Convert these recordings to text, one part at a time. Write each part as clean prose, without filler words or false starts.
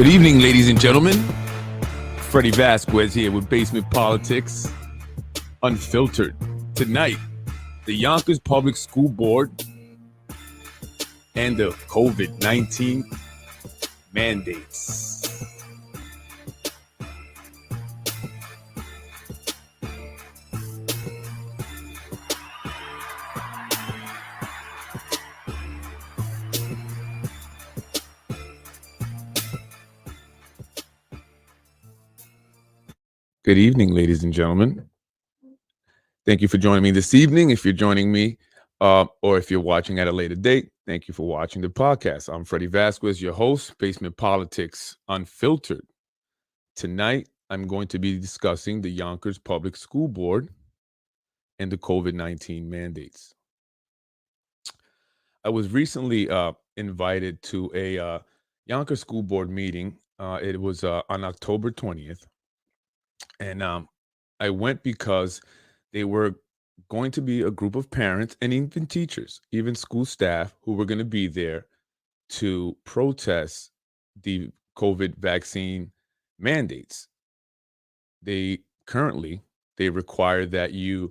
Good evening, ladies and gentlemen. Freddy Vazquez here with Basement Politics Unfiltered. Tonight, the Yonkers Public School Board and the COVID-19 mandates. Good evening, ladies and gentlemen. Thank you for joining me this evening. If you're joining me or if you're watching at a later date, thank you for watching the podcast. I'm Freddy Vazquez, your host, Basement Politics Unfiltered. Tonight, I'm going to be discussing the Yonkers Public School Board and the COVID-19 mandates. I was recently invited to a Yonkers School Board meeting. It was on October 20th. And I went because they were going to be a group of parents and even teachers, even school staff who were going to be there to protest the COVID vaccine mandates. They require that you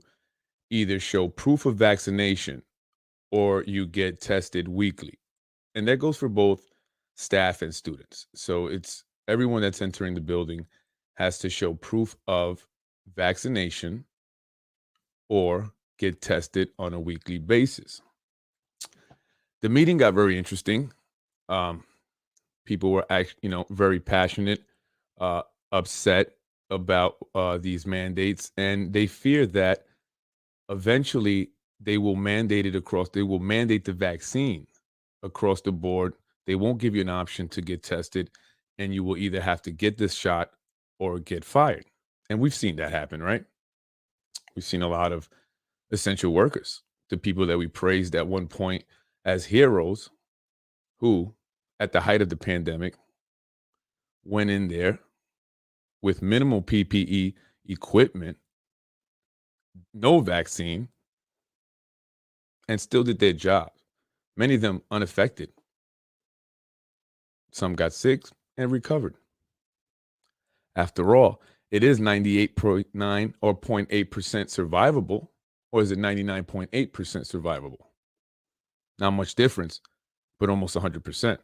either show proof of vaccination or you get tested weekly. And that goes for both staff and students. So it's everyone that's entering the building has to show proof of vaccination or get tested on a weekly basis. The meeting got very interesting. People were very passionate, upset about these mandates, and they fear that eventually they will mandate the vaccine across the board. They won't give you an option to get tested, and you will either have to get this shot or get fired. And we've seen that happen, right? We've seen a lot of essential workers, the people that we praised at one point as heroes, who, at the height of the pandemic, went in there with minimal PPE equipment, no vaccine, and still did their job. Many of them unaffected. Some got sick and recovered. After all, it is 98.9 or 0.8% survivable, or is it 99.8% survivable? Not much difference, but almost 100%.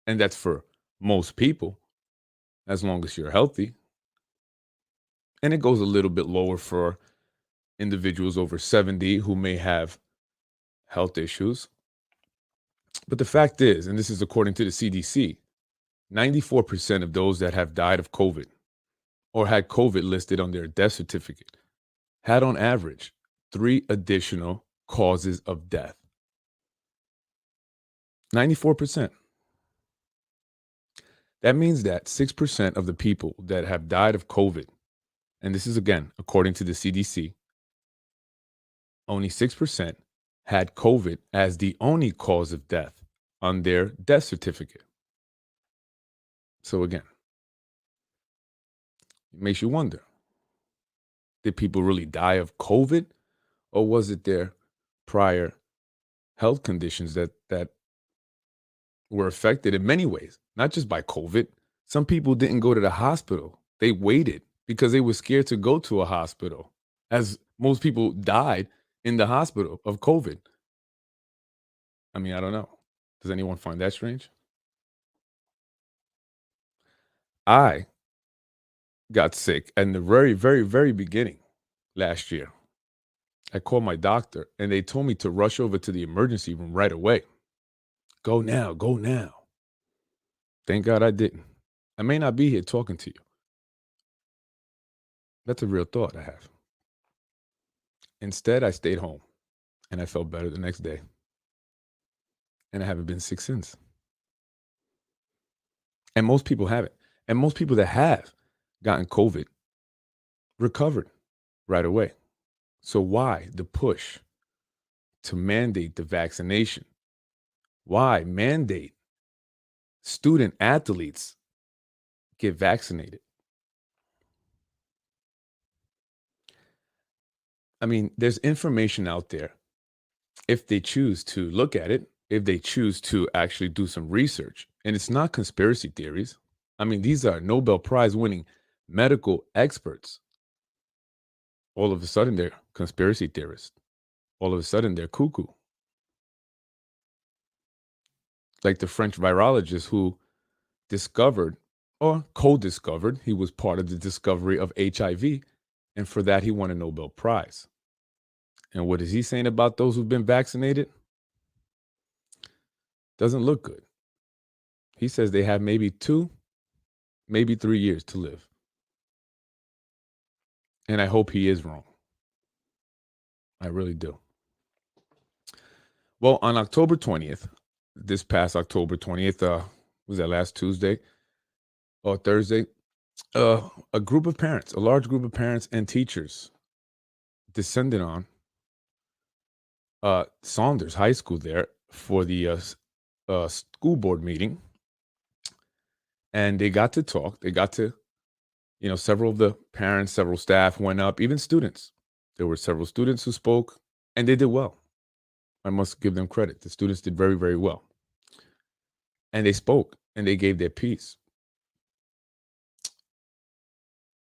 And that's for most people, as long as you're healthy. And it goes a little bit lower for individuals over 70 who may have health issues. But the fact is, and this is according to the CDC, 94% of those that have died of COVID or had COVID listed on their death certificate had on average 3 additional causes of death. 94%. That means that 6% of the people that have died of COVID, and this is again, according to the CDC, only 6% had COVID as the only cause of death on their death certificate. So again, it makes you wonder, did people really die of COVID, or was it their prior health conditions that were affected in many ways, not just by COVID? Some people didn't go to the hospital. They waited because they were scared to go to a hospital, as most people died in the hospital of COVID. I mean, I don't know. Does anyone find that strange? I got sick in the very, very, very beginning last year. I called my doctor and they told me to rush over to the emergency room right away. Go now, go now. Thank God I didn't. I may not be here talking to you. That's a real thought I have. Instead, I stayed home and I felt better the next day. And I haven't been sick since. And most people haven't. And most people that have gotten COVID recovered right away. So why the push to mandate the vaccination? Why mandate student athletes get vaccinated? I mean, there's information out there, if they choose to look at it, if they choose to actually do some research. And it's not conspiracy theories. I mean, these are Nobel Prize winning medical experts. All of a sudden, they're conspiracy theorists. All of a sudden, they're cuckoo. Like the French virologist who discovered or co discovered, he was part of the discovery of HIV. And for that, he won a Nobel Prize. And what is he saying about those who've been vaccinated? Doesn't look good. He says they have maybe 2, maybe 3 years to live. And I hope he is wrong. I really do. Well, on October 20th, this past October 20th, was that last Tuesday or Thursday? A group of parents, a large group of parents and teachers descended on Saunders High School there for the school board meeting. And they got to talk. They got to, several of the parents, several staff went up, even students. There were several students who spoke, and they did well. I must give them credit. The students did very, very well. And they spoke and they gave their piece.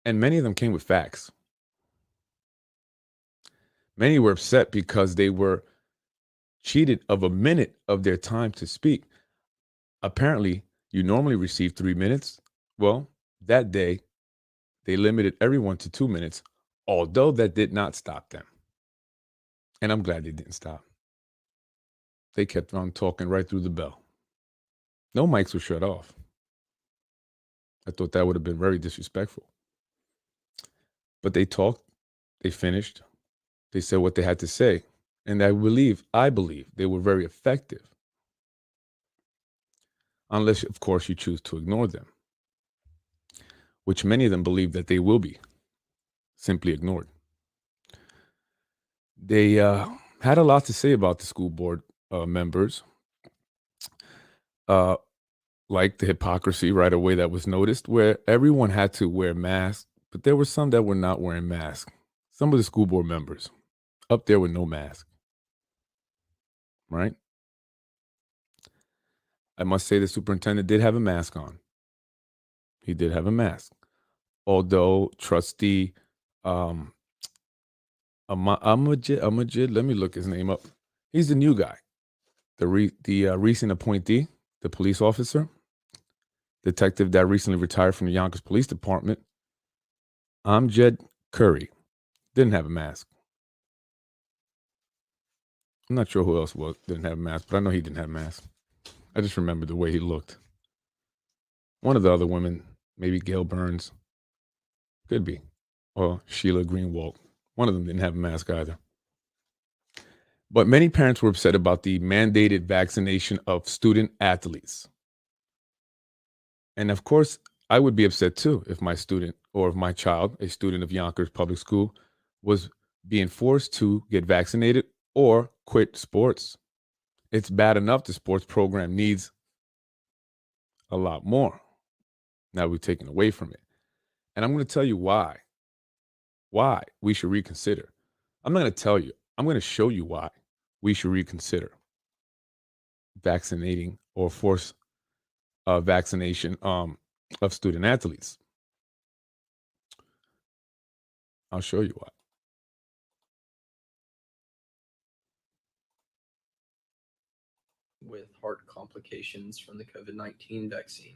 And many of them came with facts. Many were upset because they were cheated of a minute of their time to speak. Apparently, you normally receive 3 minutes. Well, that day, they limited everyone to 2 minutes, although that did not stop them. And I'm glad they didn't stop. They kept on talking right through the bell. No mics were shut off. I thought that would have been very disrespectful. But they talked, they finished, they said what they had to say. And I believe they were very effective. Unless, of course, you choose to ignore them, which many of them believe that they will be simply ignored. They had a lot to say about the school board members, like the hypocrisy right away that was noticed, where everyone had to wear masks, but there were some that were not wearing masks. Some of the school board members up there with no mask, right? I must say the superintendent did have a mask on. He did have a mask. Although trustee Amajid, let me look his name up. He's the new guy, the recent appointee, the police officer, detective that recently retired from the Yonkers Police Department. Amjad Curry didn't have a mask. I'm not sure who else didn't have a mask, but I know he didn't have a mask. I just remember the way he looked. One of the other women, maybe Gail Burns, could be, or Sheila Greenwald. One of them didn't have a mask either. But many parents were upset about the mandated vaccination of student athletes. And of course, I would be upset too if my student or if my child, a student of Yonkers Public School, was being forced to get vaccinated or quit sports. It's bad enough the sports program needs a lot more. Now we're taken away from it. And I'm going to tell you why we should reconsider. I'm not going to tell you. I'm going to show you why we should reconsider vaccinating or force vaccination of student athletes. I'll show you why. With heart complications from the COVID-19 vaccine.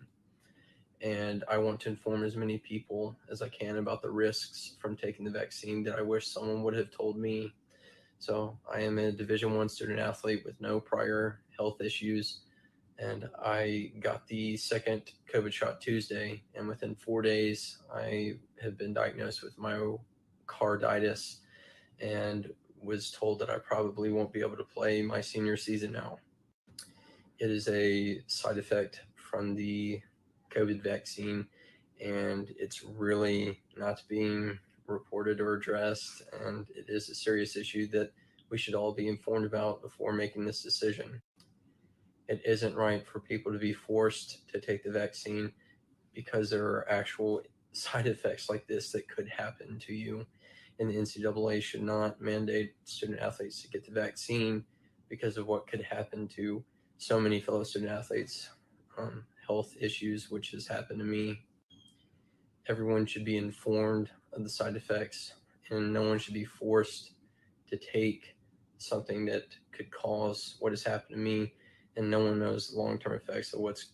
And I want to inform as many people as I can about the risks from taking the vaccine that I wish someone would have told me. So I am a Division I student athlete with no prior health issues, and I got the second COVID shot Tuesday, and within 4 days I have been diagnosed with myocarditis and was told that I probably won't be able to play my senior season now. It is a side effect from the COVID vaccine, and it's really not being reported or addressed. And it is a serious issue that we should all be informed about before making this decision. It isn't right for people to be forced to take the vaccine because there are actual side effects like this that could happen to you. And the NCAA should not mandate student athletes to get the vaccine because of what could happen to so many fellow student athletes health issues, which has happened to me. Everyone should be informed of the side effects, and no one should be forced to take something that could cause what has happened to me. And no one knows the long term effects of what's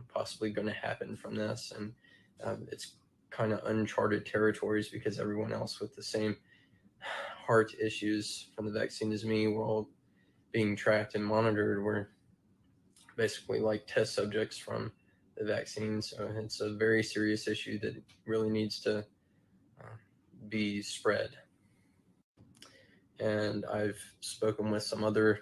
possibly going to happen from this. And it's kind of uncharted territories because everyone else with the same heart issues from the vaccine as me, we're all being tracked and monitored. We're basically like test subjects from the vaccine. So it's a very serious issue that really needs to be spread. And I've spoken with some other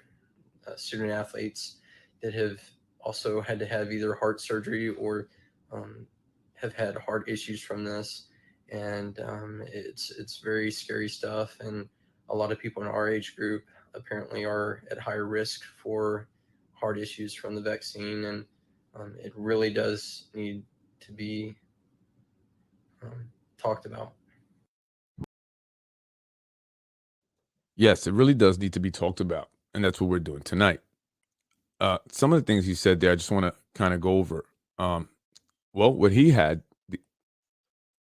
student athletes that have also had to have either heart surgery or have had heart issues from this. And it's very scary stuff. And a lot of people in our age group apparently are at higher risk for heart issues from the vaccine. And it really does need to be talked about. Yes, it really does need to be talked about, and that's what we're doing tonight. Some of the things you said there, I just want to kind of go over. Well, what he had.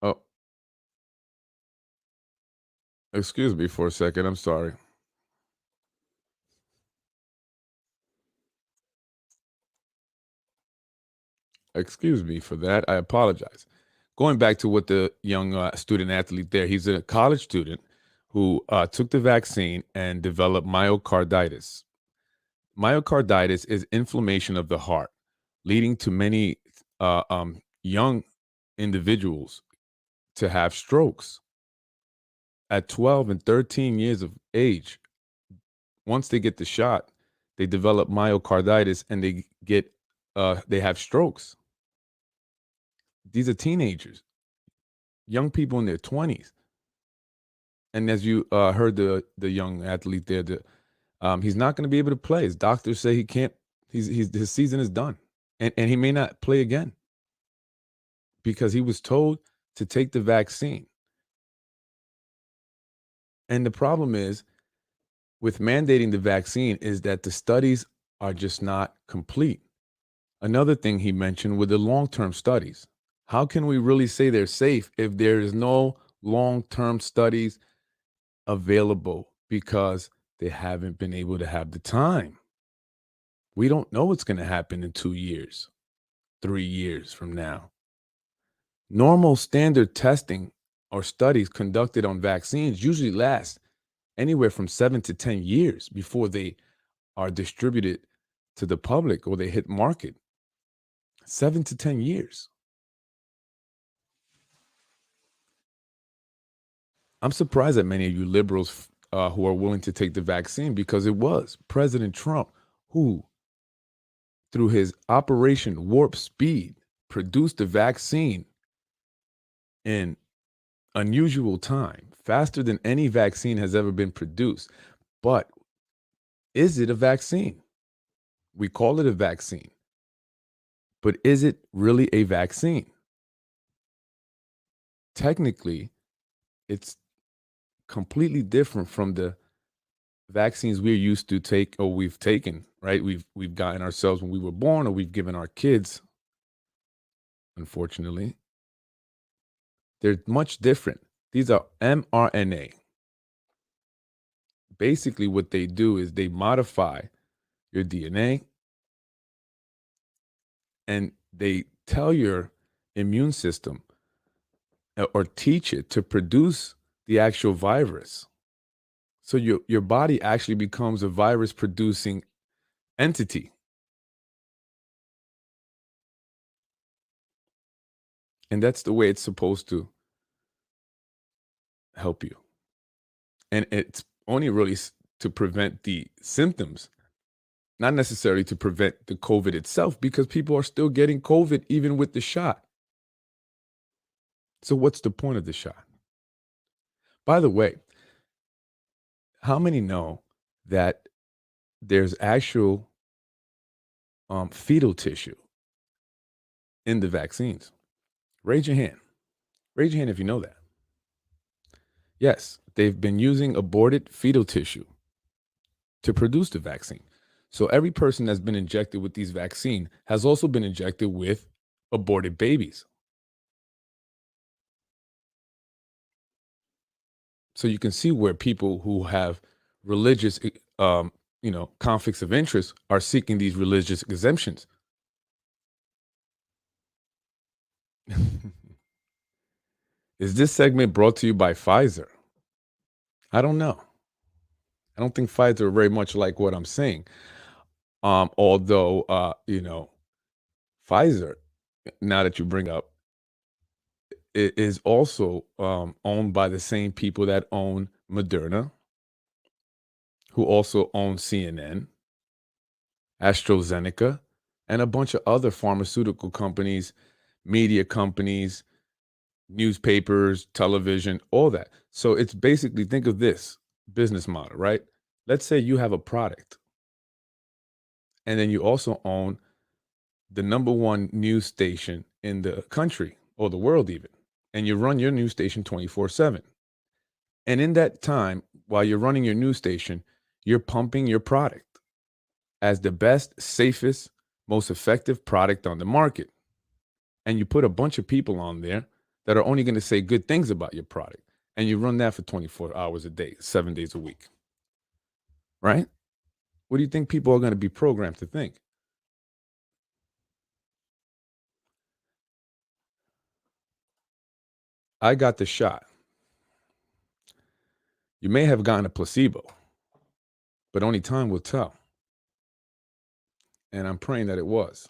Oh, excuse me for a second. I'm sorry. Excuse me for that. I apologize. Going back to what the young student athlete there, he's a college student who took the vaccine and developed myocarditis. Myocarditis is inflammation of the heart, leading to many young individuals to have strokes at 12 and 13 years of age. Once they get the shot, they develop myocarditis and they have strokes. These are teenagers, young people in their 20s. And as you heard the young athlete there, he's not going to be able to play. His doctors say he can't. His season is done, and he may not play again because he was told to take the vaccine. And the problem is with mandating the vaccine is that the studies are just not complete. Another thing he mentioned were the long-term studies. How can we really say they're safe if there is no long-term studies available because they haven't been able to have the time? We don't know what's going to happen in 2 years, 3 years from now. Normal standard testing or studies conducted on vaccines usually last anywhere from 7 to 10 years before they are distributed to the public or they hit market. 7 to 10 years. I'm surprised at many of you liberals who are willing to take the vaccine because it was President Trump who, through his Operation Warp Speed, produced the vaccine in unusual time, faster than any vaccine has ever been produced. But is it a vaccine? We call it a vaccine. But is it really a vaccine? Technically, it's completely different from the vaccines we're used to take or we've taken, right? We've gotten ourselves when we were born or we've given our kids, unfortunately. They're much different. These are mRNA. Basically, what they do is they modify your DNA and they tell your immune system or teach it to produce the actual virus. So your body actually becomes a virus producing entity. And that's the way it's supposed to help you. And it's only really to prevent the symptoms, not necessarily to prevent the COVID itself, because people are still getting COVID even with the shot. So what's the point of the shot? By the way, how many know that there's actual fetal tissue in the vaccines? Raise your hand. Raise your hand if you know that. Yes, they've been using aborted fetal tissue to produce the vaccine. So every person that's been injected with these vaccine has also been injected with aborted babies. So you can see where people who have religious, conflicts of interest are seeking these religious exemptions. Is this segment brought to you by Pfizer? I don't know. I don't think Pfizer are very much like what I'm saying. Although, Pfizer, now that you bring up, is also owned by the same people that own Moderna, who also own CNN, AstraZeneca, and a bunch of other pharmaceutical companies, media companies, newspapers, television, all that. So it's basically, think of this business model, right? Let's say you have a product, and then you also own the number one news station in the country or the world, even, and you run your news station 24/7. And in that time, while you're running your news station, you're pumping your product as the best, safest, most effective product on the market. And you put a bunch of people on there that are only going to say good things about your product. And you run that for 24 hours a day, 7 days a week. Right? What do you think people are going to be programmed to think? I got the shot. You may have gotten a placebo, but only time will tell. And I'm praying that it was.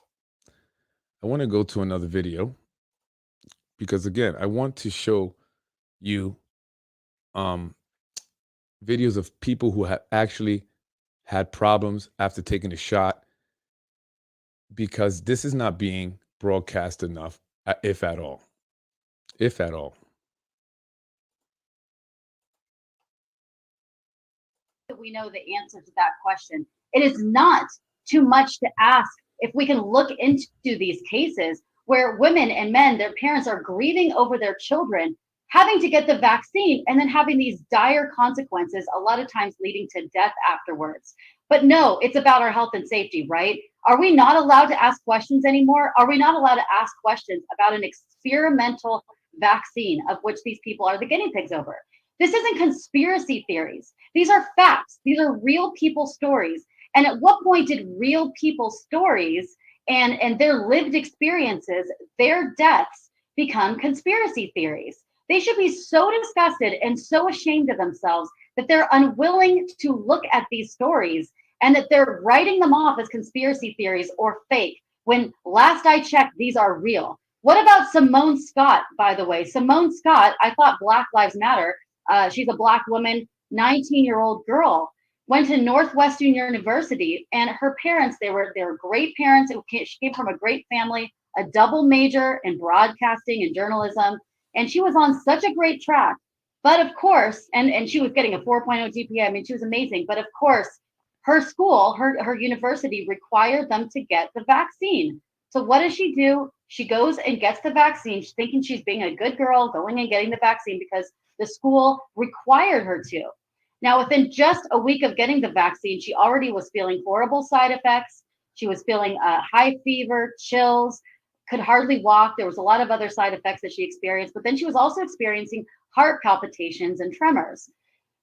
I want to go to another video because, again, I want to show you um, videos of people who have actually had problems after taking a shot, because this is not being broadcast enough, if at all. If at all. We know the answer to that question. It is not too much to ask if we can look into these cases where women and men, their parents are grieving over their children, having to get the vaccine and then having these dire consequences, a lot of times leading to death afterwards. But no, it's about our health and safety, right? Are we not allowed to ask questions anymore? Are we not allowed to ask questions about an experimental vaccine of which these people are the guinea pigs over? This isn't conspiracy theories. These are facts. These are real people stories. And at what point did real people stories and their lived experiences, their deaths, become conspiracy theories? They should be so disgusted and so ashamed of themselves that they're unwilling to look at these stories and that they're writing them off as conspiracy theories or fake, when last I checked, these are real. What about Simone Scott, by the way? Simone Scott, I thought Black Lives Matter. She's a Black woman, 19-year-old girl, went to Northwestern University, and her parents, they were great parents. She came from a great family, a double major in broadcasting and journalism, and she was on such a great track. But of course, and she was getting a 4.0 GPA. I mean, she was amazing. But of course, her school, her university required them to get the vaccine. So what does she do? She goes and gets the vaccine. She's thinking she's being a good girl, going and getting the vaccine because the school required her to. Now, within just a week of getting the vaccine, she already was feeling horrible side effects. She was feeling high fever, chills, could hardly walk. There was a lot of other side effects that she experienced, but then she was also experiencing heart palpitations and tremors.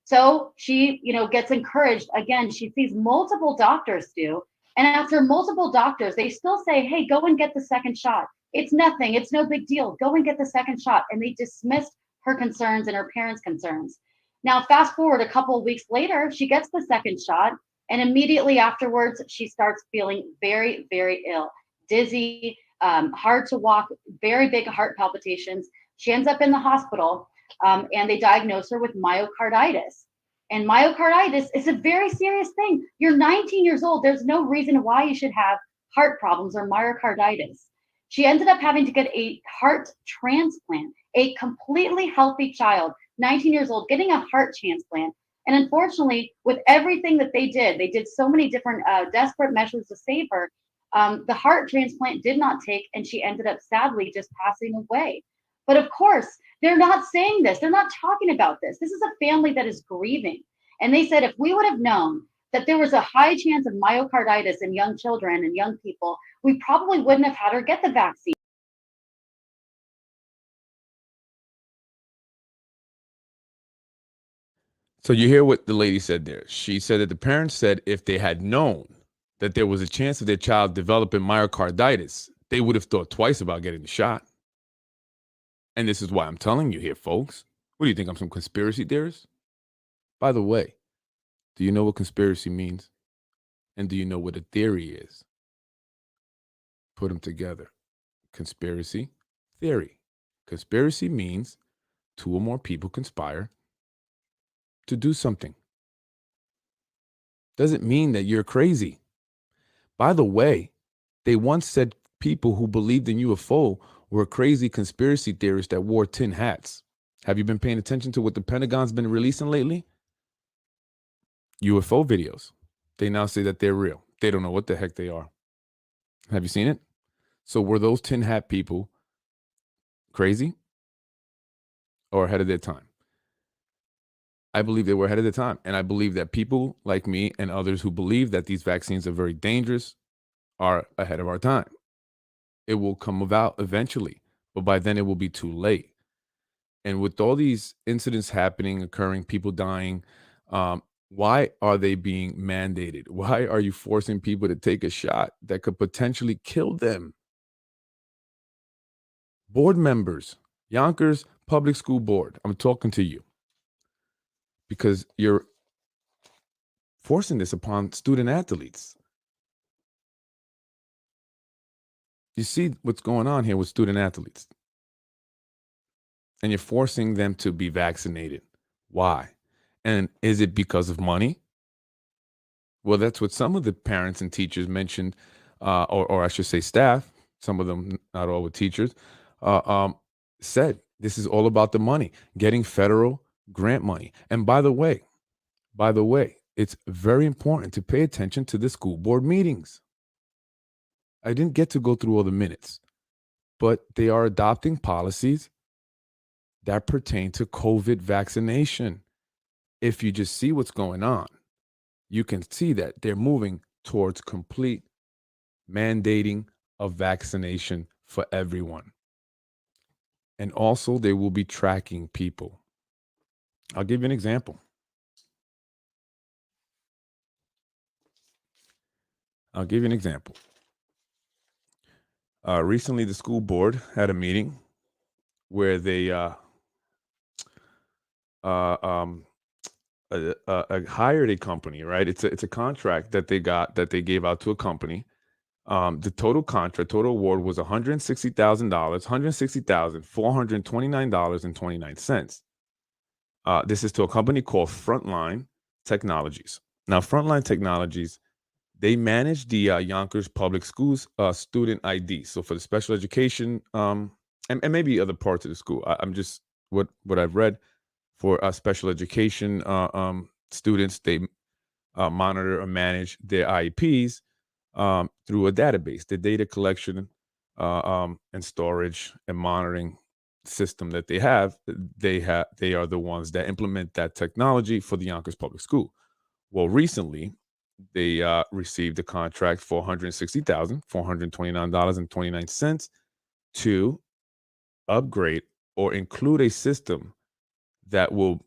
So she, gets encouraged. Again, she sees multiple doctors do. And after multiple doctors, they still say, hey, go and get the second shot. It's nothing. It's no big deal. Go and get the second shot. And they dismissed her concerns and her parents' concerns. Now, fast forward a couple of weeks later, she gets the second shot. And immediately afterwards, she starts feeling very, very ill, dizzy, hard to walk, very big heart palpitations. She ends up in the hospital, and they diagnose her with myocarditis. And myocarditis is a very serious thing. You're 19 years old. There's no reason why you should have heart problems or myocarditis. She ended up having to get a heart transplant, a completely healthy child, 19 years old, getting a heart transplant. And unfortunately, with everything that they did so many different desperate measures to save her. The heart transplant did not take, and she ended up sadly just passing away. But of course, they're not saying this. They're not talking about this. This is a family that is grieving. And they said, if we would have known that there was a high chance of myocarditis in young children and young people, we probably wouldn't have had her get the vaccine. So you hear what the lady said there. She said that the parents said if they had known that there was a chance of their child developing myocarditis, they would have thought twice about getting the shot. And this is why I'm telling you here, folks. What do you think? I'm some conspiracy theorist? By the way, do you know what conspiracy means? And do you know what a theory is? Put them together. Conspiracy, theory. Conspiracy means two or more people conspire to do something. Doesn't mean that you're crazy. By the way, they once said people who believed in UFO were crazy conspiracy theorists that wore tin hats. Have you been paying attention to what the Pentagon's been releasing lately? UFO videos. They now say that they're real. They don't know what the heck they are. Have you seen it? So were those tin hat people crazy or ahead of their time? I believe they were ahead of their time. And I believe that people like me and others who believe that these vaccines are very dangerous are ahead of our time. It will come about eventually, but by then it will be too late. And with all these incidents happening, occurring, people dying, why are they being mandated? Why are you forcing people to take a shot that could potentially kill them? Board members, Yonkers Public School Board, I'm talking to you because you're forcing this upon student athletes. You see what's going on here with student athletes. And you're forcing them to be vaccinated. Why? And is it because of money? Well, that's what some of the parents and teachers mentioned, or I should say staff, some of them, not all with teachers, said this is all about the money, getting federal grant money. And by the way, it's very important to pay attention to the school board meetings. I didn't get to go through all the minutes, but they are adopting policies that pertain to COVID vaccination. If you just see what's going on, you can see that they're moving towards complete mandating of vaccination for everyone. And also, they will be tracking people. I'll give you an example. Recently, the school board had a meeting where they hired a company, right? It's a contract that they gave out to a company. The total award was $160,000, $160,429.29. This is to a company called Frontline Technologies. Now, Frontline Technologies, they manage the Yonkers Public Schools student ID. So for the special education and maybe other parts of the school, I'm just what I've read for special education students, they monitor or manage their IEPs through a database, the data collection and storage and monitoring system that they have. They are the ones that implement that technology for the Yonkers Public School. Well, recently they received a contract for $160,429.29 to upgrade or include a system that will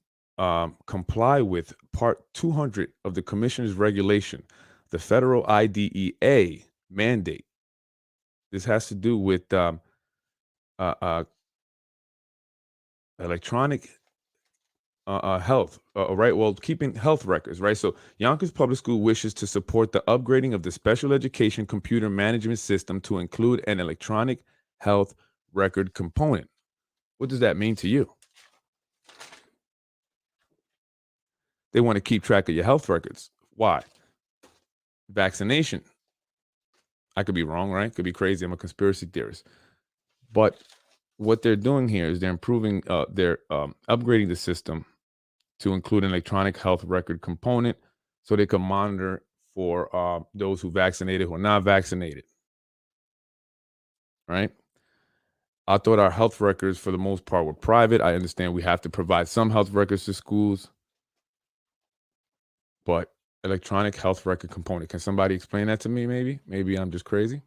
comply with Part 200 of the Commissioner's regulation, the federal IDEA mandate. This has to do with electronic health, right? Well, keeping health records, right? So Yonkers Public School wishes to support the upgrading of the special education computer management system to include an electronic health record component. What does that mean to you? They want to keep track of your health records. Why? Vaccination. I could be wrong, right? Could be crazy. I'm a conspiracy theorist. But what they're doing here is they're improving, they're upgrading the system to include an electronic health record component so they can monitor for those who vaccinated, who are not vaccinated, right? I thought our health records, for the most part, were private. I understand we have to provide some health records to schools. But electronic health record component. Can somebody explain that to me? Maybe I'm just crazy.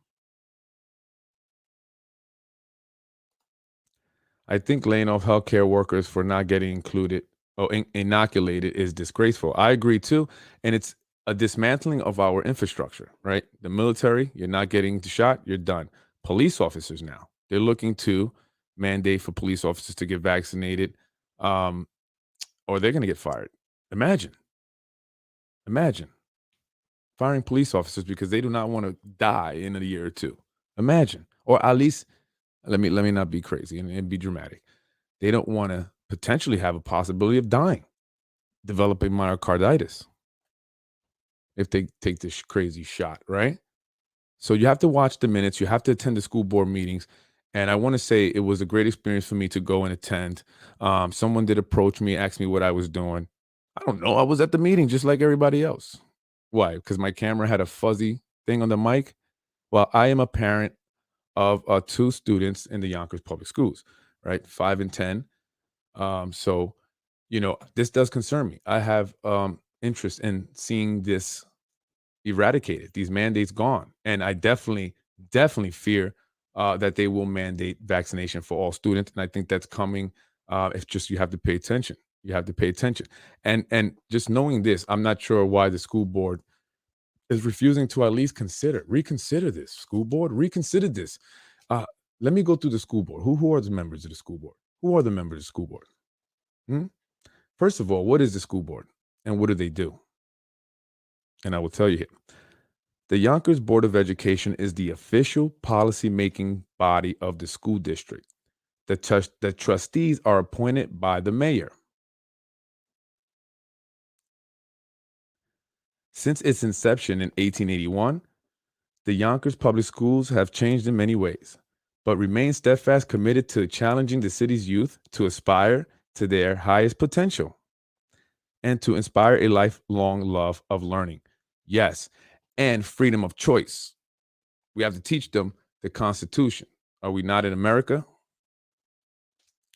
I think laying off healthcare workers for not getting included or inoculated is disgraceful. I agree too. And it's a dismantling of our infrastructure, right? The military, you're not getting the shot, you're done. Police officers now, they're looking to mandate for police officers to get vaccinated, um, or they're going to get fired. Imagine firing police officers because they do not want to die in a year or two. Imagine, or at least let me not be crazy and be dramatic. They don't want to potentially have a possibility of dying, developing myocarditis if they take this crazy shot, right? So you have to watch the minutes. You have to attend the school board meetings. And I want to say it was a great experience for me to go and attend. Someone did approach me, ask me what I was doing. I don't know. I was at the meeting just like everybody else. Why? Because my camera had a fuzzy thing on the mic. Well, I am a parent of two students in the Yonkers public schools, right? 5 and 10. So, this does concern me. I have interest in seeing this eradicated, these mandates gone. And I definitely fear that they will mandate vaccination for all students. And I think that's coming. It's just you have to pay attention. You have to pay attention. And just knowing this, I'm not sure why the school board is refusing to at least reconsider this. School board, reconsider this. Uh, Let me go through the school board. Who are the members of the school board? Who are the members of the school board? Hmm? First of all, what is the school board and what do they do? And I will tell you here. The Yonkers Board of Education is the official policy-making body of the school district. The trustees are appointed by the mayor. Since its inception in 1881, the Yonkers Public Schools have changed in many ways, but remain steadfast committed to challenging the city's youth to aspire to their highest potential and to inspire a lifelong love of learning. Yes, and freedom of choice. We have to teach them the Constitution. Are we not in America?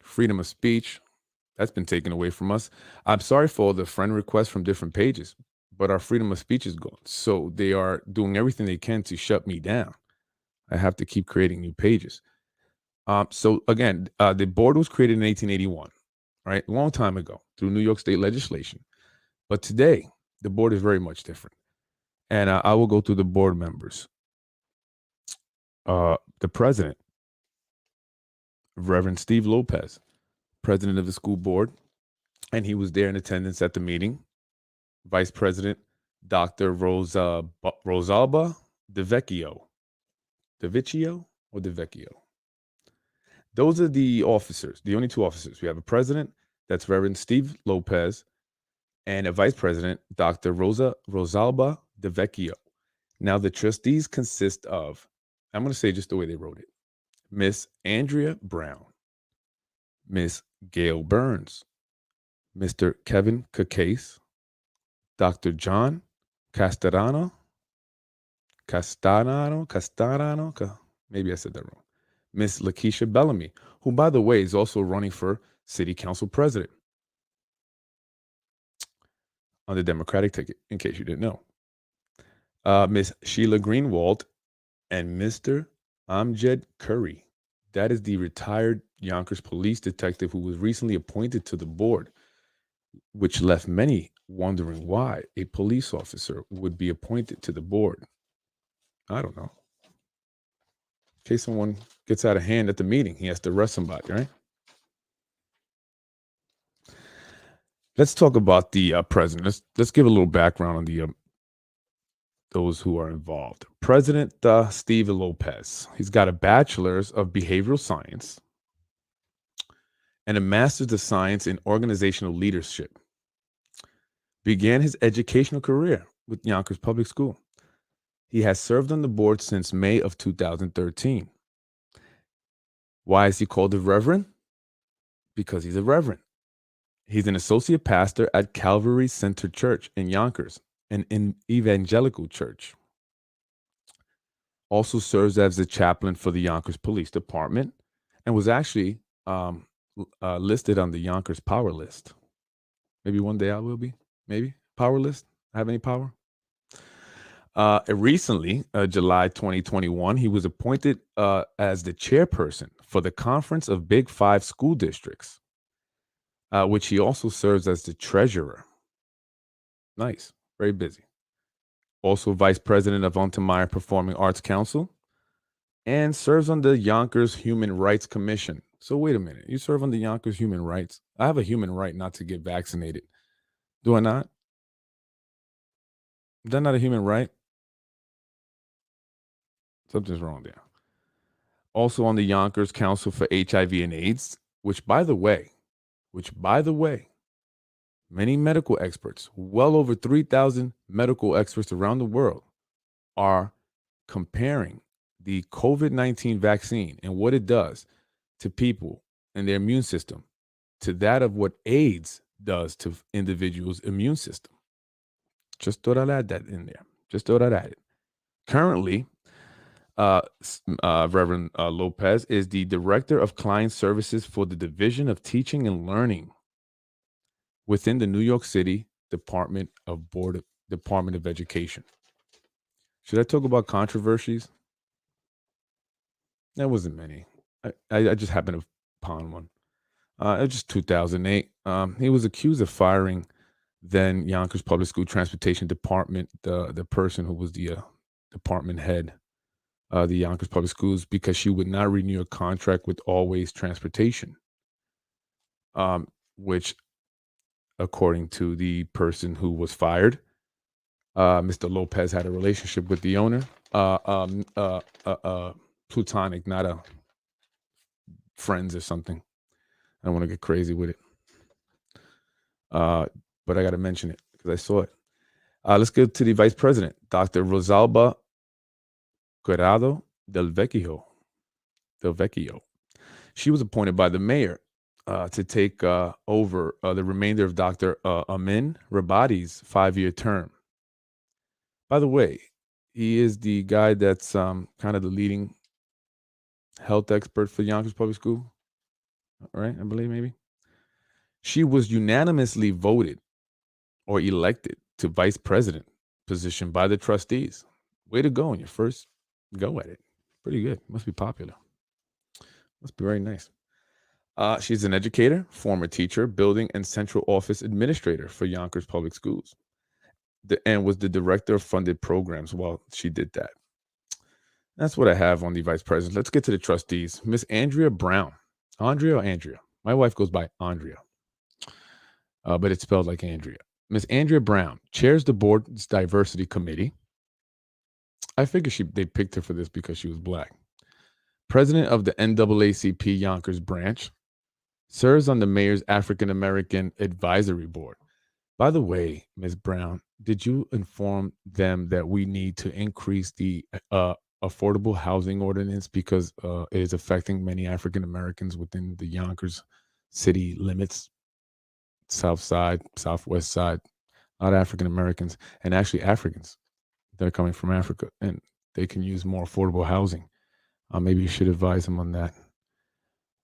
Freedom of speech, that's been taken away from us. I'm sorry for all the friend requests from different pages, but our freedom of speech is gone. So they are doing everything they can to shut me down. I have to keep creating new pages. So again, the board was created in 1881, right? A long time ago through New York state legislation. But today, the board is very much different. And I will go through the board members. The president, Reverend Steve Lopez, president of the school board, and he was there in attendance at the meeting. Vice President, Dr. Rosalba DeVecchio. DeVecchio or DeVecchio? Those are the officers, the only two officers. We have a president, that's Reverend Steve Lopez, and a vice president, Dr. Rosalba DeVecchio. Now, the trustees consist of, I'm going to say just the way they wrote it, Miss Andrea Brown, Miss Gail Burns, Mr. Kevin Cacase, Dr. John Castellano, maybe I said that wrong, Miss Lakeisha Bellamy, who, by the way, is also running for city council president on the Democratic ticket, in case you didn't know. Miss Sheila Greenwald and Mr. Amjad Curry. That is the retired Yonkers police detective who was recently appointed to the board, which left many wondering why a police officer would be appointed to the board. I don't know. In case someone gets out of hand at the meeting, he has to arrest somebody, right? Let's talk about the president. Let's give a little background on the those who are involved. President Steve Lopez. He's got a bachelor's of behavioral science and a master's of science in organizational leadership. Began his educational career with Yonkers Public School. He has served on the board since May of 2013. Why is he called a reverend? Because he's a reverend. He's an associate pastor at Calvary Center Church in Yonkers, an evangelical church. Also serves as the chaplain for the Yonkers Police Department and was actually listed on the Yonkers Power List. Maybe one day I will be, maybe, Power List. have any power? Recently, July 2021, he was appointed as the chairperson for the Conference of Big Five School Districts, which he also serves as the treasurer. Nice, very busy. Also, vice president of Untermeyer Performing Arts Council, and serves on the Yonkers Human Rights Commission. So, wait a minute, you serve on the Yonkers Human Rights? I have a human right not to get vaccinated. Do I not? Is that not a human right? Something's wrong there. Also on the Yonkers Council for HIV and AIDS, which by the way, many medical experts, well over 3,000 medical experts around the world, are comparing the COVID-19 vaccine and what it does to people and their immune system to that of what AIDS does to individuals' immune system. Just thought I'd add that in there. Just thought I'd add it. Currently, Reverend Lopez is the Director of Client Services for the Division of Teaching and Learning within the New York City Department of Education. Should I talk about controversies? There wasn't many. I just happened to upon one. It was just 2008. He was accused of firing then Yonkers Public School Transportation Department, the person who was the department head, the Yonkers Public Schools, because she would not renew a contract with Always Transportation, which, according to the person who was fired, Mr. Lopez had a relationship with the owner, platonic, not a friends or something. I don't want to get crazy with it, but I got to mention it because I saw it. Let's go to the vice president, Dr. Rosalba Corrado del Vecchio. She was appointed by the mayor to take over the remainder of Dr. Amin Rabadi's 5-year term. By the way, he is the guy that's kind of the leading health expert for Yonkers Public School, right? I believe maybe. She was unanimously voted or elected to vice president position by the trustees. Way to go on your first go at it. Pretty good. Must be popular. Must be very nice. She's an educator, former teacher, building and central office administrator for Yonkers Public Schools, and was the director of funded programs while she did that. That's what I have on the vice president. Let's get to the trustees. Miss Andrea Brown. Andrea or Andrea? My wife goes by Andrea, but it's spelled like Andrea. Miss Andrea Brown chairs the board's diversity committee. I figure they picked her for this because she was black. President of the NAACP Yonkers branch, serves on the mayor's African American advisory board. By the way, Ms. Brown, did you inform them that we need to increase the affordable housing ordinance because it is affecting many African Americans within the Yonkers city limits, south side, southwest side, not African Americans, and actually Africans that are coming from Africa, and they can use more affordable housing. Maybe you should advise them on that.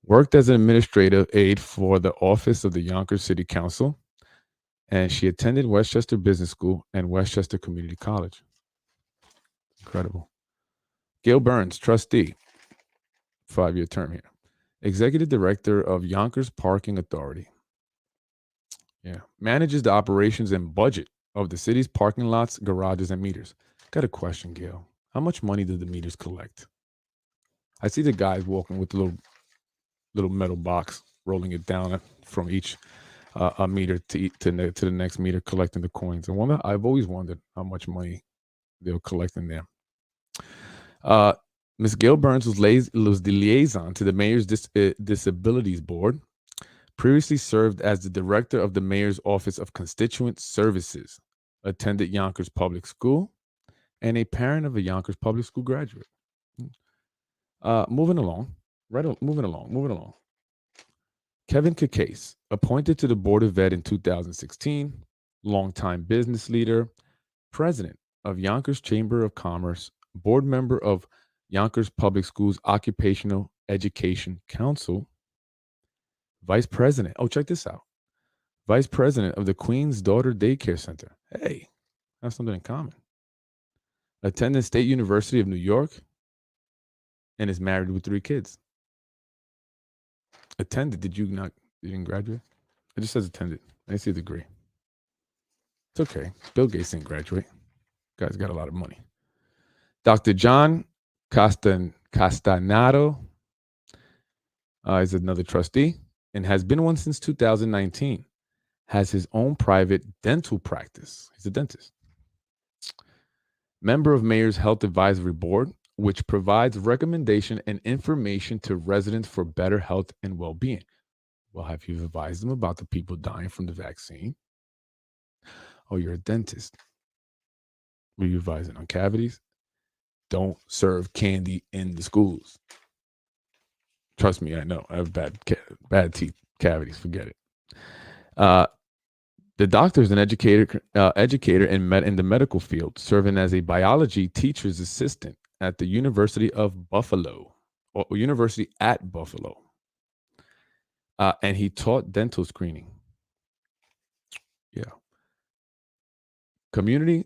Worked as an administrative aide for the office of the Yonkers City Council, and she attended Westchester Business School and Westchester Community College. Incredible. Gail Burns, trustee, 5-year term here. Executive director of Yonkers Parking Authority. Yeah. Manages the operations and budget of the city's parking lots, garages, and meters. Got a question, Gail. How much money do the meters collect? I see the guys walking with the little metal box, rolling it down from each a meter to the next meter, collecting the coins. I've always wondered how much money they'll collect in there. Ms. Gail Burns was the liaison to the mayor's disabilities board. Previously served as the director of the mayor's office of constituent services. Attended Yonkers Public School, and a parent of a Yonkers Public School graduate. Moving along. Kevin Kekase, appointed to the Board of Ed in 2016, longtime business leader, president of Yonkers Chamber of Commerce, board member of Yonkers Public Schools Occupational Education Council, vice president. Oh, check this out. Vice president of the Queen's Daughter Daycare Center. Hey, Have something in common. Attended State University of New York and is married with 3 kids. Attended. You didn't graduate? It just says attended. I didn't see the degree. It's okay. Bill Gates didn't graduate. Guy's got a lot of money. Dr. John Castanado is another trustee and has been one since 2019. Has his own private dental practice. He's a dentist. Member of Mayor's Health Advisory Board, which provides recommendation and information to residents for better health and well-being. Well, have you advised them about the people dying from the vaccine? Oh, you're a dentist. Were you advising on cavities? Don't serve candy in the schools. Trust me, I know. I have bad teeth cavities. Forget it. The doctor is an educator in the medical field, serving as a biology teacher's assistant at the University of Buffalo, or University at Buffalo. And he taught dental screening. Yeah. Currently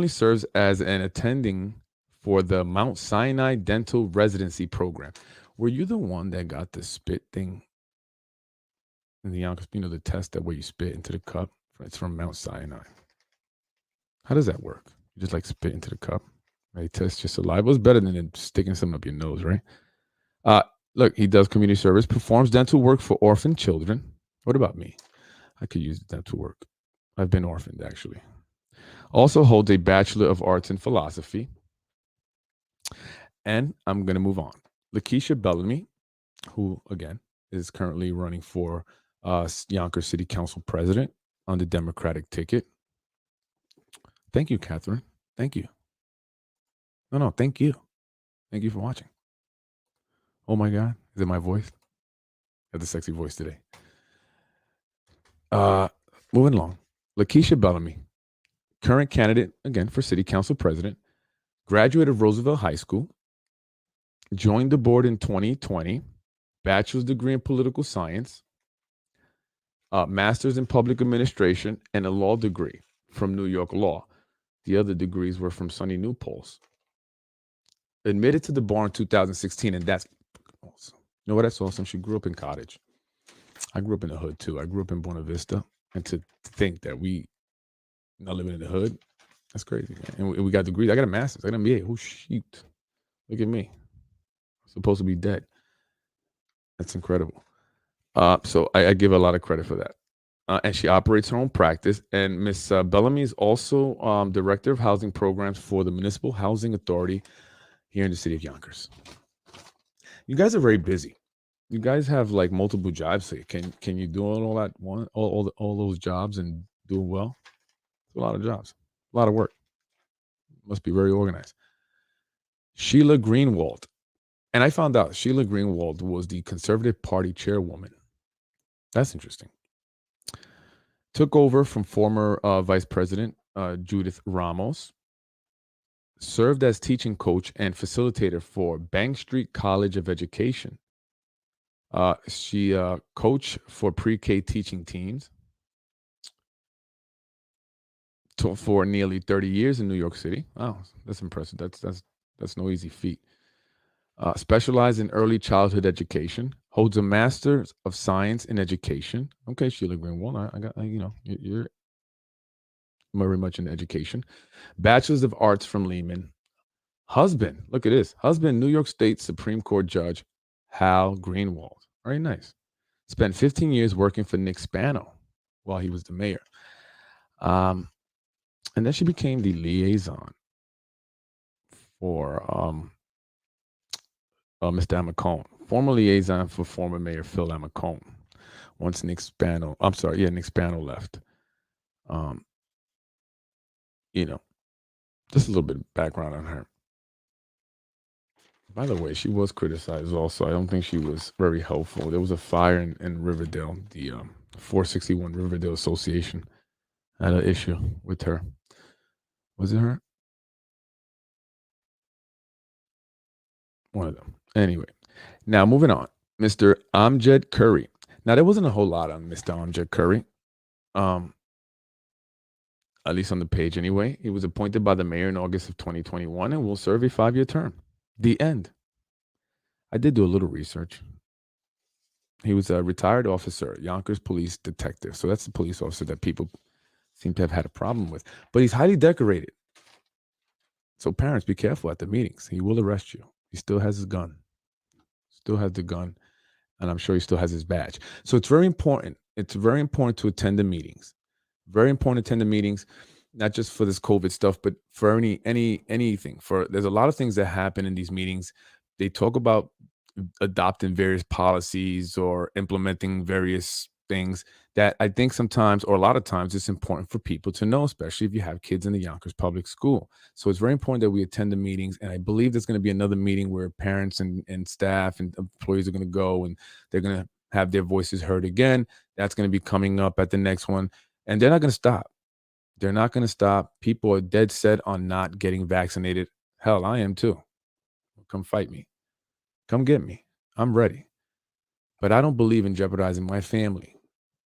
serves as an attending for the Mount Sinai Dental Residency Program. Were you the one that got the spit thing in the Yonkers? You know, the test that where you spit into the cup? It's from Mount Sinai. How does that work? You just like spit into the cup. They test your saliva. It's better than sticking something up your nose, right? Look, he does community service, performs dental work for orphan children. What about me? I could use dental work. I've been orphaned, actually. Also holds a Bachelor of Arts in Philosophy. And I'm going to move on. Lakeisha Bellamy, who, again, is currently running for Yonkers City Council President on the Democratic ticket. Thank you, Catherine. Thank you. No, thank you. Thank you for watching. Oh my God. Is it my voice? I have the sexy voice today. Moving along. Lakeisha Bellamy, current candidate, again, for City Council President, graduate of Roosevelt High School, joined the board in 2020, bachelor's degree in political science, master's in public administration, and a law degree from New York Law. The other degrees were from SUNY New Paltz. Admitted to the bar in 2016, and that's awesome. You know what? That's awesome. She grew up in Cottage. I grew up in the hood too. I grew up in Buena Vista, and to think that we not living in the hood, that's crazy. Man. And we got degrees. I got a master's. I got an MBA. Oh shoot! Look at me. I'm supposed to be dead. That's incredible. So I give a lot of credit for that. And she operates her own practice. And Miss Bellamy is also Director of Housing Programs for the Municipal Housing Authority here in the city of Yonkers. You guys are very busy. You guys have like multiple jobs. So can you do all that all those jobs and do it well? It's a lot of jobs, a lot of work. Must be very organized. Sheila Greenwald. And I found out Sheila Greenwald was the Conservative Party chairwoman. That's interesting. Took over from former Vice President Judith Ramos. Served as teaching coach and facilitator for Bank Street College of Education. She coached for pre-K teaching teams for nearly 30 years in New York City. Wow, that's impressive. That's no easy feat. Specialized in early childhood education. Holds a Master's of Science in Education. Okay, Sheila Greenwald, you're very much in education. Bachelor's of Arts from Lehman. Husband, look at this. Husband, New York State Supreme Court Judge Hal Greenwald. Very nice. Spent 15 years working for Nick Spano while he was the mayor. And then she became the liaison for Mr. Amacone, former liaison for former Mayor Phil Amacone. Once Nick Spano left. Just a little bit of background on her. By the way, she was criticized also. I don't think she was very helpful. There was a fire in Riverdale. The 461 Riverdale Association had an issue with her. Was it her? One of them. Anyway, now moving on. Mr. Amjad Curry. Now, there wasn't a whole lot on Mr. Amjad Curry. at least on the page anyway. He was appointed by the mayor in August of 2021 and will serve a 5-year term. The end. I did do a little research. He was a retired officer, Yonkers police detective. So that's the police officer that people seem to have had a problem with. But he's highly decorated. So parents, be careful at the meetings. He will arrest you. He still has his gun. Still has the gun. And I'm sure he still has his badge. So it's very important. It's very important to attend the meetings. Very important to attend the meetings, not just for this COVID stuff, but for anything. There's a lot of things that happen in these meetings. They talk about adopting various policies or implementing various things that I think sometimes, or a lot of times, it's important for people to know, especially if you have kids in the Yonkers public school. So it's very important that we attend the meetings. And I believe there's going to be another meeting where parents and staff and employees are going to go and they're going to have their voices heard again. That's going to be coming up at the next one. And they're not going to stop. They're not going to stop. People are dead set on not getting vaccinated. Hell, I am too. Come fight me. Come get me. I'm ready. But I don't believe in jeopardizing my family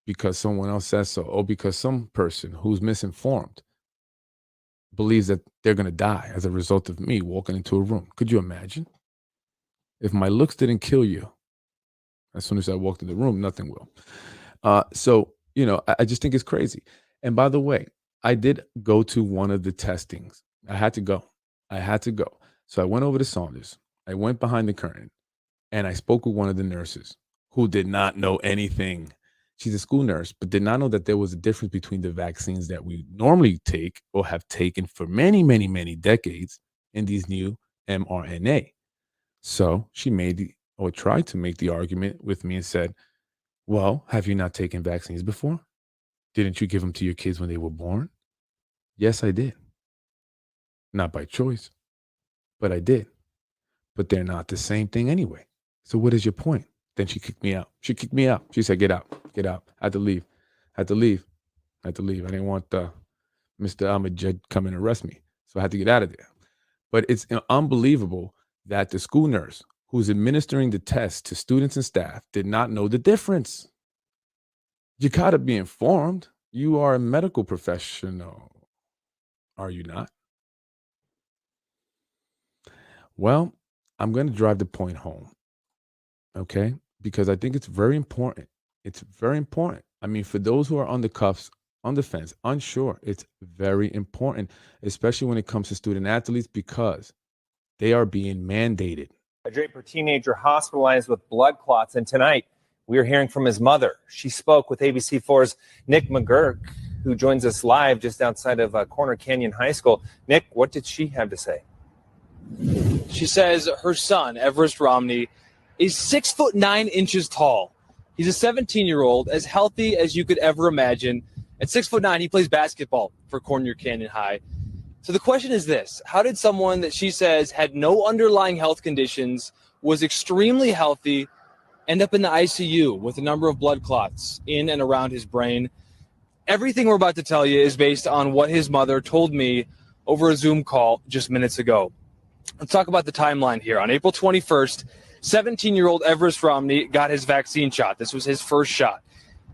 because someone else says so, or because some person who's misinformed believes that they're going to die as a result of me walking into a room. Could you imagine? If my looks didn't kill you, as soon as I walked in the room, nothing will. So, I just think it's crazy. And by the way, I did go to one of the testings. I had to go. So I went over to Saunders. I went behind the curtain and I spoke with one of the nurses who did not know anything. She's a school nurse, but did not know that there was a difference between the vaccines that we normally take or have taken for many, many, many decades and these new mRNA. So she tried to make the argument with me and said, well, have you not taken vaccines before? Didn't you give them to your kids when they were born? Yes, I did. Not by choice, but I did. But they're not the same thing anyway. So what is your point? Then she kicked me out. She said, get out. I had to leave. I didn't want Mr. Ahmed Jed come and arrest me. So I had to get out of there. But it's unbelievable that the school nurse who's administering the test to students and staff did not know the difference. You got to be informed. You are a medical professional, are you not? Well, I'm going to drive the point home, okay? Because I think it's very important. It's very important. I mean, for those who are on the cuffs, on the fence, unsure, it's very important, especially when it comes to student athletes, because they are being mandated. A Draper teenager hospitalized with blood clots, and tonight we are hearing from his mother. She spoke with ABC4's Nick McGurk, who joins us live just outside of Corner Canyon High School. Nick, what did she have to say? She says her son, Everest Romney, is 6'9" tall. He's a 17-year-old, as healthy as you could ever imagine. At 6'9", he plays basketball for Corner Canyon High. So the question is this: how did someone that she says had no underlying health conditions, was extremely healthy, end up in the ICU with a number of blood clots in and around his brain? Everything we're about to tell you is based on what his mother told me over a Zoom call just minutes ago. Let's talk about the timeline here. On April 21st, 17-year-old Everest Romney got his vaccine shot. This was his first shot.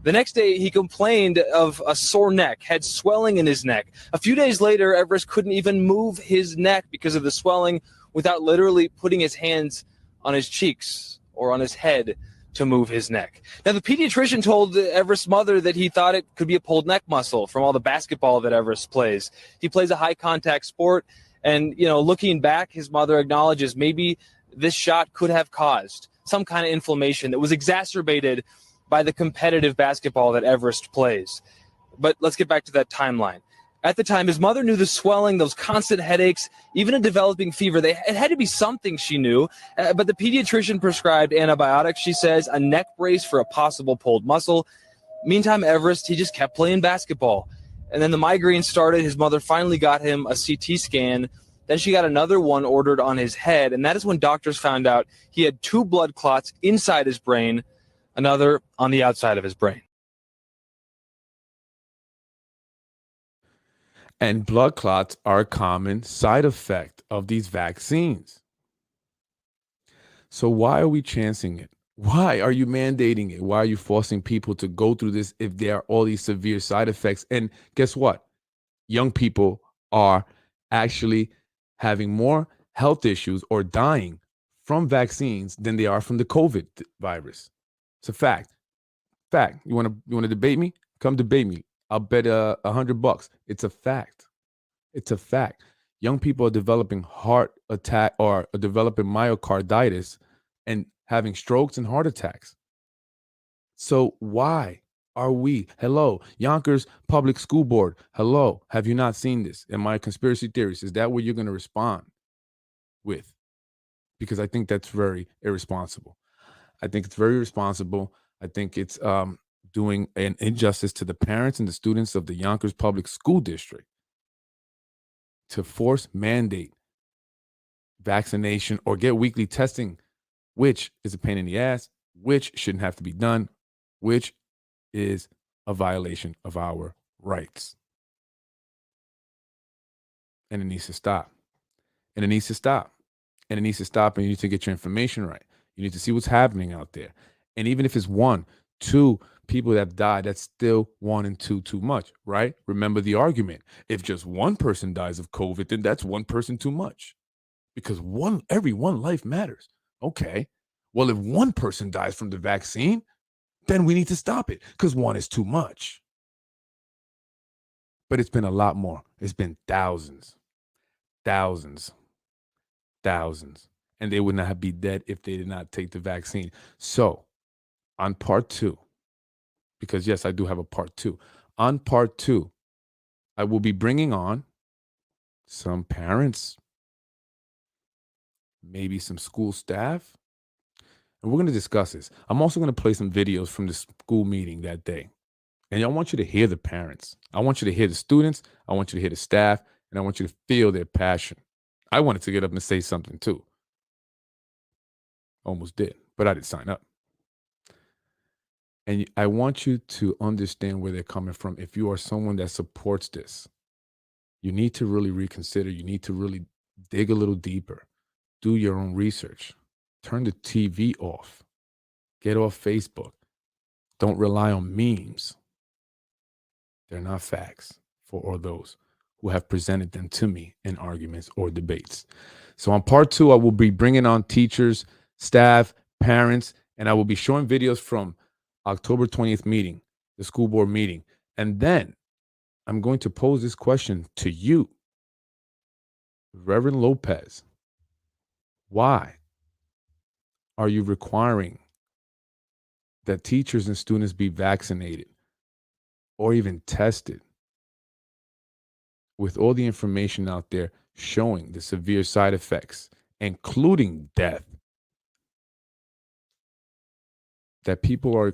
The next day, he complained of a sore neck, had swelling in his neck. A few days later, Everest couldn't even move his neck because of the swelling without literally putting his hands on his cheeks or on his head to move his neck. Now, the pediatrician told Everest's mother that he thought it could be a pulled neck muscle from all the basketball that Everest plays. He plays a high-contact sport, and, looking back, his mother acknowledges maybe this shot could have caused some kind of inflammation that was exacerbated by the competitive basketball that Everest plays. But let's get back to that timeline. At the time, his mother knew the swelling, those constant headaches, even a developing fever. It had to be something she knew, but the pediatrician prescribed antibiotics, she says, a neck brace for a possible pulled muscle. Meantime, Everest, he just kept playing basketball. And then the migraine started. His mother finally got him a CT scan. Then she got another one ordered on his head, and that is when doctors found out he had 2 blood clots inside his brain, another on the outside of his brain. And blood clots are a common side effect of these vaccines. So why are we chancing it? Why are you mandating it? Why are you forcing people to go through this if there are all these severe side effects? And guess what? young people are actually having more health issues or dying from vaccines than they are from the COVID virus. It's a fact. Fact. You want to debate me? Come debate me. I'll bet $100. It's a fact. It's a fact. Young people are developing heart attack or are developing myocarditis and having strokes and heart attacks. So why are we? Hello, Yonkers Public School Board. Hello, have you not seen this? Am I conspiracy theorist? Is that what you're going to respond with? Because I think that's very irresponsible. I think it's very irresponsible. I think it's doing an injustice to the parents and the students of the Yonkers Public School District to force mandate vaccination or get weekly testing, which is a pain in the ass, which shouldn't have to be done, which is a violation of our rights. And it needs to stop. And it needs to stop. And it needs to stop, and you need to get your information right. You need to see what's happening out there. And even if it's 1, 2 people that have died, that's still 1 and 2 too much, right? Remember the argument. If just 1 person dies of COVID, then that's 1 person too much. Because every one life matters. Okay. Well, if 1 person dies from the vaccine, then we need to stop it because 1 is too much. But it's been a lot more. It's been thousands. And they would not be dead if they did not take the vaccine. So on part 2, because yes, I do have a part 2. On part 2, I will be bringing on some parents, maybe some school staff, and we're going to discuss this. I'm also going to play some videos from the school meeting that day. And I want you to hear the parents. I want you to hear the students. I want you to hear the staff. And I want you to feel their passion. I wanted to get up and say something too. Almost did, but I didn't sign up. And I want you to understand where they're coming from. If you are someone that supports this, you need to really reconsider. You need to really dig a little deeper. Do your own research. Turn the TV off. Get off Facebook. Don't rely on memes. They're not facts for all those who have presented them to me in arguments or debates. So on part 2, I will be bringing on teachers, staff, parents, and I will be showing videos from October 20th meeting, the school board meeting. And then I'm going to pose this question to you, Reverend Lopez. Why are you requiring that teachers and students be vaccinated or even tested with all the information out there showing the severe side effects, including death, that people are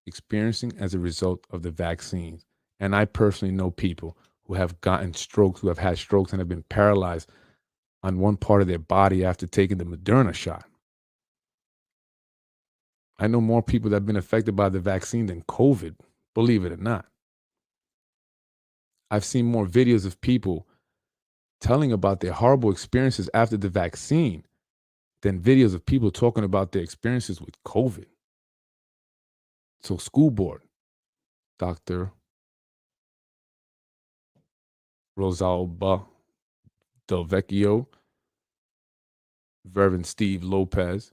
experiencing as a result of the vaccines? And I personally know people who have gotten strokes, who have had strokes and have been paralyzed on one part of their body after taking the Moderna shot. I know more people that have been affected by the vaccine than COVID, believe it or not. I've seen more videos of people telling about their horrible experiences after the vaccine than videos of people talking about their experiences with COVID. So school board, Dr. Rosalba Del Vecchio, Reverend Steve Lopez,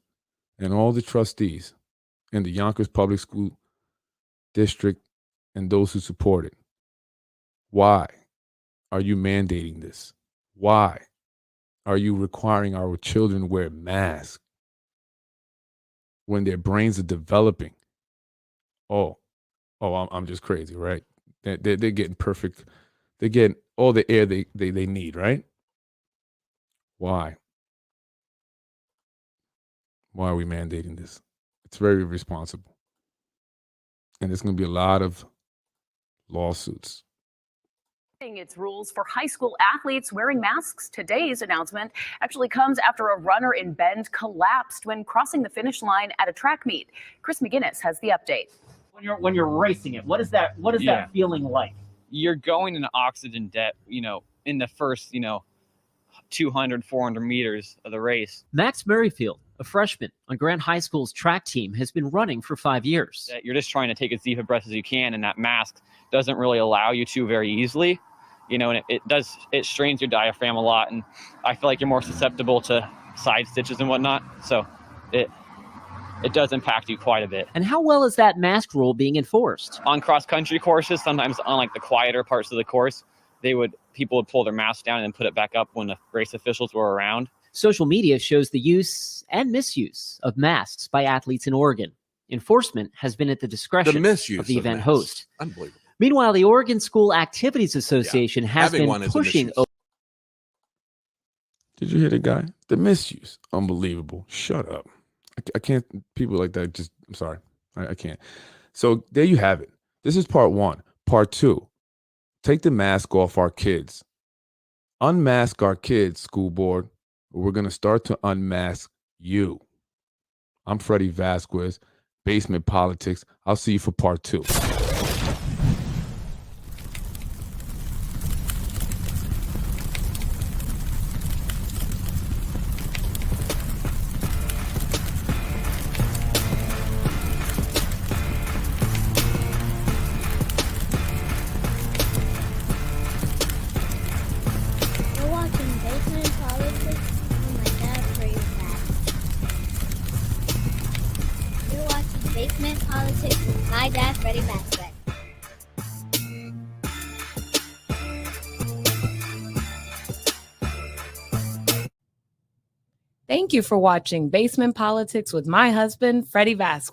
and all the trustees in the Yonkers Public School District and those who support it. Why are you mandating this? Why are you requiring our children wear masks when their brains are developing? I'm just crazy, right? They're getting perfect. They're getting all the air they need, right? Why? Why are we mandating this? It's very irresponsible. And there's going to be a lot of lawsuits. Its rules for high school athletes wearing masks. Today's announcement actually comes after a runner in Bend collapsed when crossing the finish line at a track meet. Chris McGinnis has the update. When you're racing it, what is that feeling like? You're going into oxygen debt, in the first, 200, 400 meters of the race. Max Merrifield, a freshman on Grant High School's track team, has been running for 5 years. You're just trying to take as deep a breath as you can, and that mask doesn't really allow you to very easily. and it strains your diaphragm a lot, and I feel like you're more susceptible to side stitches and whatnot. So it does impact you quite a bit. And how well is that mask rule being enforced? On cross-country courses, sometimes on like the quieter parts of the course, people would pull their masks down and put it back up when the race officials were around. Social media shows the use and misuse of masks by athletes in Oregon. Enforcement has been at the discretion of the event host. Unbelievable. Meanwhile, the Oregon School Activities Association has Having been one is a pushing. misuse. Did you hear the guy? The misuse. Unbelievable. Shut up. I can't. People like that just, I'm sorry. I can't. So there you have it. This is part one. Part two. Take the mask off our kids. Unmask our kids, school board. We're going to start to unmask you. I'm Freddy Vazquez, Basement Politics. I'll see you for part two. You're watching Basement Politics with my dad, Freddy Vazquez. You're watching Basement Politics with my dad, Freddy Vazquez. Thank you for watching Basement Politics with my husband, Freddy Vazquez.